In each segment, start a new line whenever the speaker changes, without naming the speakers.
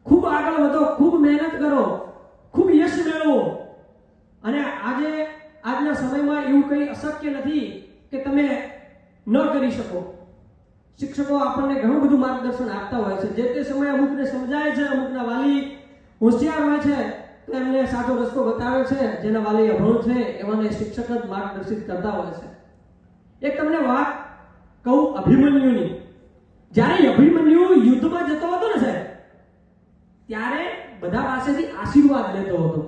ખૂબ આગળ વધો, ખૂબ મહેનત કરો, ખૂબ યશ મેળવો. અને આજના સમયમાં એવું કંઈ અશક્ય નથી કે તમે ન કરી શકો. શિક્ષકો આપણને ઘણું બધું માર્ગદર્શન આપતા હોય છે. જે તે સમયે અમુકને સમજાય છે, અમુકના વાલી હોશિયાર હોય છે તો એમને સાચો રસ્તો બતાવે છે. જેના વાલી અભણ છે એવાને શિક્ષક જ માર્ગદર્શિત કરતા હોય છે. એક તમને વાત કહું અભિમન્યુની. જ્યારે અભિમન્યુ યુદ્ધમાં જતો હતો ને સાહેબ, ત્યારે બધા પાસેથી આશીર્વાદ લેતો હતો.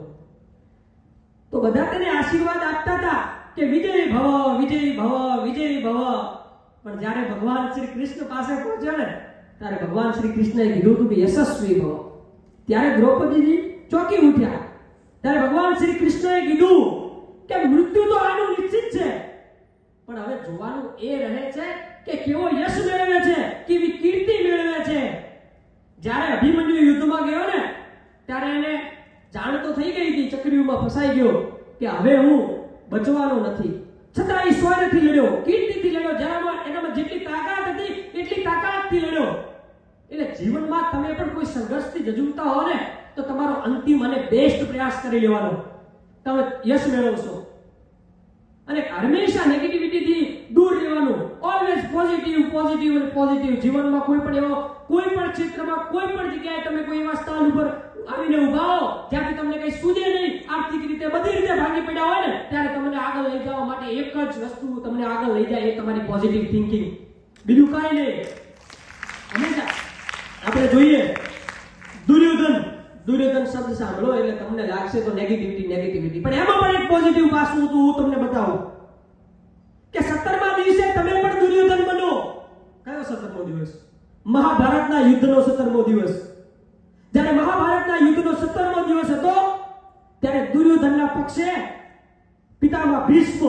તો બધા તેને આશીર્વાદ આપતા હતા કે વિજય ભવ, વિજય ભવ, વિજય ભવ. પણ જ્યારે ભગવાન શ્રી કૃષ્ણ પાસે પહોંચ્યો ને, ત્યારે ભગવાન શ્રી કૃષ્ણએ કીધું હતું કે યશસ્વી ભવ. ત્યારે દ્રૌપદીજી ચોંકી ઉઠ્યા. ત્યારે ભગવાન શ્રી કૃષ્ણએ કીધું કે મૃત્યુ તો આનું નિશ્ચિત છે, પણ હવે જોવાનું એ રહે છે કે કેવો યશ મેળવે છે, કેવી કીર્તિ મેળવે છે. જ્યારે અભિમન્યુ યુદ્ધમાં ગયો ને, ત્યારે એને જાણ તો થઈ ગઈ હતી, ચક્રીયુમાં ફસાઈ ગયો કે હવે હું બચવાનો નથી. છતાં એ સ્વરથી લડ્યો, કીર્તિથી લડ્યો. એનામાં જેટલી તાકાત હતી એટલી તાકાતથી લડ્યો. એટલે જીવનમાં તમે પણ કોઈ સંઘર્ષથી જજુમતા હો ને, તો તમારો અંતિમ અને બેસ્ટ પ્રયાસ કરી લેવાનો, તમે યશ મેળવશો. અને હંમેશા નેગેટિવિટીથી દૂર રહેવાનું. ઓલવેઝ પોઝિટિવ, પોઝિટિવ અને પોઝિટિવ. જીવનમાં કોઈ પણ ક્ષેત્રમાં, કોઈ પણ જગ્યાએ તમે કોઈ એવા સ્થાન ઉપર આવીને ઉભા હો જ્યાંથી તમને કઈ સૂજે નહીં, આર્થિક રીતે બધી રીતે ભાગી પડ્યા હોય ને, ત્યારે તમને આગળ લઈ જવા માટે એક જ વસ્તુ તમને આગળ લઈ જાય, એ તમારી પોઝિટિવ થિંકિંગ. બીજું કાંઈ નહીં. હંમેશા આપણે જોઈએ દુર્યોધન શબ્દ સાંભળો એટલે તમને લાગશે તો નેગેટિવિટી, પણ એમાં પણ એક પોઝિટિવ પાસું હતું. હું તમને બતાવું કે 17મા દિવસે તમે પણ દુર્યોધન બનો. કયો 17મો દિવસ? મહાભારતના યુદ્ધનો 17મો દિવસ. જ્યારે મહાભારતના યુદ્ધનો 17મો દિવસ હતો, ત્યારે દુર્યોધનના પક્ષે પિતામહ ભીષ્મ,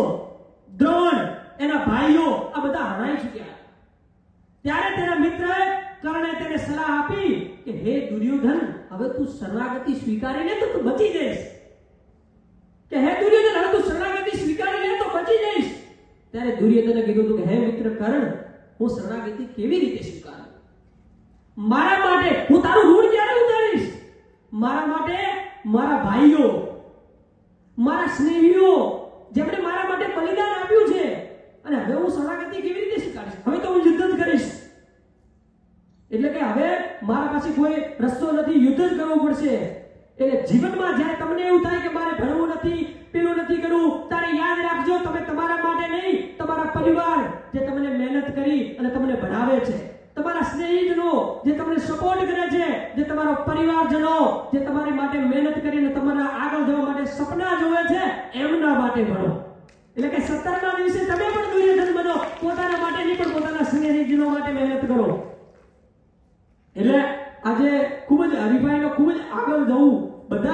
દ્રોણ, એના ભાઈઓ આ બધા હરાઈ ચૂક્યા. ત્યારે તેના મિત્રએ કર્ણે તેને સલાહ આપી કે હે દુર્યોધન, હવે તું શરણાગતિ સ્વીકારીને તો તું બચી જઈશ. કે હે દુર્યોધન, હવે તું શરણાગતિ સ્વીકારી લે તો બચી જઈશ. ત્યારે દુર્યોધને કીધું હતું કે હે મિત્ર કર્ણ, હું શરણાગતિ કેવી રીતે સ્વીકારું? મારા માટે હું તારું ઋણ ક્યારે ઉતારીશ? મારા માટે મારા ભાઈઓ, મારા સ્નેહીઓ, જેમણે મારા માટે બલિદાન આપ્યું છે, અને હવે હું શરણાગતિ કેવી રીતે સ્વીકારીશ? હવે તો હું યુદ્ધ જ કરીશ. એટલે કે હવે મારા પાસે કોઈ રસ્તો નથી, યુદ્ધ જ કરવું પડશે. એટલે જીવનમાં જ્યારે તમને એવું થાય કે મારે ભણવું નથી, પેલું નથી કરવું, ત્યારે યાદ રાખજો, તમે તમારા માટે નહીં, તમારા પરિવાર જે તમને મહેનત કરી અને તમને ભણાવે છે, તમારા સ્નેહીજનો જે તમને સપોર્ટ કરે છે, જે તમારો પરિવારજનો જે તમારી માટે મહેનત કરીને તમારા આગળ જવા માટે સપના જોવે છે, એમના માટે ભણો. એટલે કે 17મા દિવસે તમે પણ દુર્યોધન બનો. પોતાના માટે નહીં, પણ પોતાના સ્નેહીજનો માટે મહેનત કરો. એટલે આજે ખૂબ જ હરીફાઈનો ખૂબ જ આગળ જવું બધા